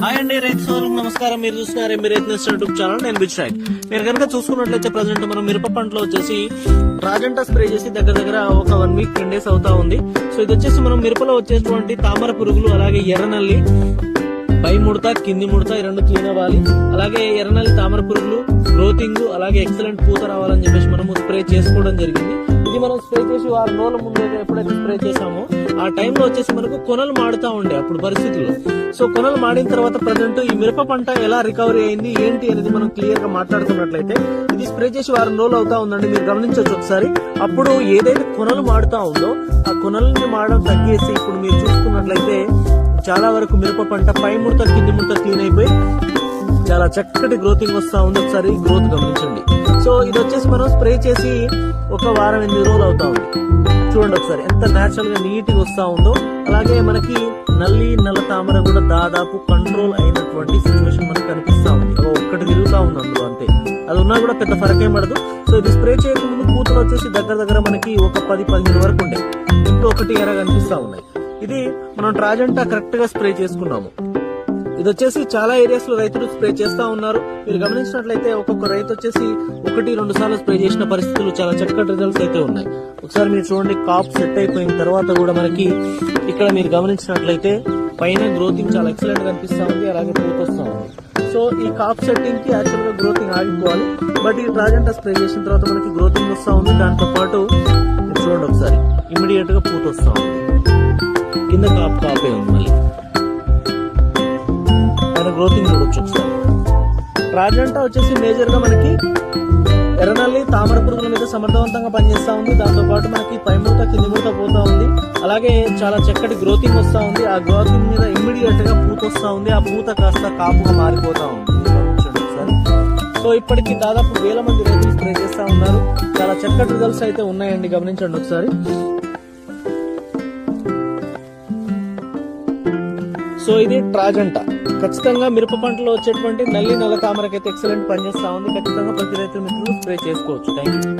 Hi అండి, రైతు సోదరులకు నమస్కారం. మీరు చూస్తున్నారు మీ రైతు యూట్యూబ్ ఛానల్. నేను బిచ్రాయ్. మీరు కనుక చూసుకున్నట్లయితే ప్రజెంట్ మనం మిరప పంటలో వచ్చేసి రాజంటా స్ప్రే చేసి దగ్గర ఒక 1 వీక్ 10 days అవుతా ఉంది. సో ఇది వచ్చేసి మనం మిరపలో వచ్చేటువంటి తామర పురుగులు, అలాగే ఎర్రనల్లి, పై ముడత కింది ముడత ఈ రెండు క్లీన్ అవ్వాలి. అలాగే ఎర్రనల్లి తామర పురుగులు గ్రోతింగ్, అలాగే ఎక్సలెంట్ పూత రావాలని చెప్పేసి మనము స్ప్రే చేసుకోవడం జరిగింది. ఇది మనం స్ప్రే చేసి 6 రోజుల ముందు ఎప్పుడైతే స్ప్రే చేసామో ఆ టైంలో వచ్చేసి మనకు కొనలు మాడుతా ఉండే అప్పుడు పరిస్థితుల్లో. సో కొనలు మాడిన తర్వాత ప్రజెంట్ ఈ మిరప పంట ఎలా రికవరీ అయింది ఏంటి అనేది మనం క్లియర్ గా మాట్లాడుకున్నట్లయితే, ఇది స్ప్రే చేసి 6 రోజులు అవుతా ఉందండి. మీరు గమనించవచ్చు ఒకసారి. అప్పుడు ఏదైతే కొనలు మాడుతా ఉందో ఆ కొనల్ని మాడడం తగ్గేసి ఇప్పుడు మీరు చూసుకున్నట్లయితే చాలా వరకు మిరప పంట పై ముడత కింది ముడత క్లీన్ అయిపోయి చాలా చక్కటి గ్రోతింగ్ వస్తా ఉంది. ఒకసారి గ్రోత్ గమనించండి. సో ఇది వచ్చేసి మనం స్ప్రే చేసి ఒక వారం 8 రోజులు అవుతా ఉంది. చూడండి ఒకసారి ఎంత నేచురల్ గా నీట్ గా వస్తా ఉందో. అలాగే మనకి నల్లి నల్ల తామర కూడా దాదాపు కంట్రోల్ అయినటువంటి సిచ్యువేషన్ మనకు కనిపిస్తా ఉంది. ఒక్కటి తిరుగుతా ఉంది అందులో, అంతే. అది ఉన్నా కూడా పెద్ద ఫరక్ ఏం పడదు. సో ఇది స్ప్రే చేయకముందు పూతలు వచ్చేసి దగ్గర మనకి ఒక 10-15 వరకు ఉండే, ఇప్పుడు ఒకటి ఎర కనిపిస్తా ఉన్నాయి. ఇది మనం ట్రాజెంటా కరెక్ట్ గా స్ప్రే చేసుకున్నాము. ఇది వచ్చేసి చాలా ఏరియాస్ లో రైతులు స్ప్రే చేస్తా ఉన్నారు. మీరు గమనించినట్లయితే ఒక్కొక్క రైతు వచ్చేసి 1-2 సార్లు స్ప్రే చేసిన పరిస్థితులు చాలా చక్కటి రిజల్ట్స్ అయితే ఉన్నాయి. ఒకసారి మీరు చూడండి, కాప్ సెట్ అయిపోయిన తర్వాత కూడా మనకి ఇక్కడ మీరు గమనించినట్లయితే పైన గ్రోతింగ్ చాలా ఎక్సలెంట్ గా కనిపిస్తా ఉంది, అలాగే పూత వస్తా ఉంది. సో ఈ కాప్ సెట్టింగ్ కి యాక్చువల్ గా గ్రోతింగ్ ఆగిపోవాలి, బట్ ఈ ట్రాజెంటా స్ప్రే చేసిన తర్వాత మనకి గ్రోతింగ్ వస్తా ఉంది. దాంతో పాటు చూడండి ఒకసారి ఇమీడియట్ గా పూత వస్తా ఉంది. కింద కాపే ఉంది, మళ్ళీ గ్రోతింగ్ చూడొచ్చు ఒకసారి. ట్రాజెంటా వచ్చేసి మేజర్ గా మనకి ఎర్రనల్లి తామర పురుగుల మీద సమర్థవంతంగా పనిచేస్తా ఉంది. దాంతో పాటు మనకి పై మూత కింది మూత పోతా ఉంది. అలాగే చాలా చక్కటి గ్రోతింగ్ వస్తా ఉంది. ఆ గ్రోతింగ్ మీద ఇమ్మీడియట్ గా పూత వస్తా ఉంది. ఆ పూత కాస్త కాపుగా మారిపోతా ఉంది. ఒకసారి. సో ఇప్పటికి దాదాపు 1000 మంది రైతులు స్ప్రే చేస్తా ఉన్నారు. చాలా చక్కటి రిజల్ట్స్ అయితే ఉన్నాయండి, గమనించండి ఒకసారి. సో ఇది ట్రాజెంటా ఖచ్చితంగా మిరప పంటలో వచ్చేటువంటి నల్లి నల్ల తామరకైతే ఎక్సలెంట్ పనిచేస్తా ఉంది. ఖచ్చితంగా ప్రతి రైతు మిత్రులు స్ప్రే చేసుకోవచ్చు. Thank you.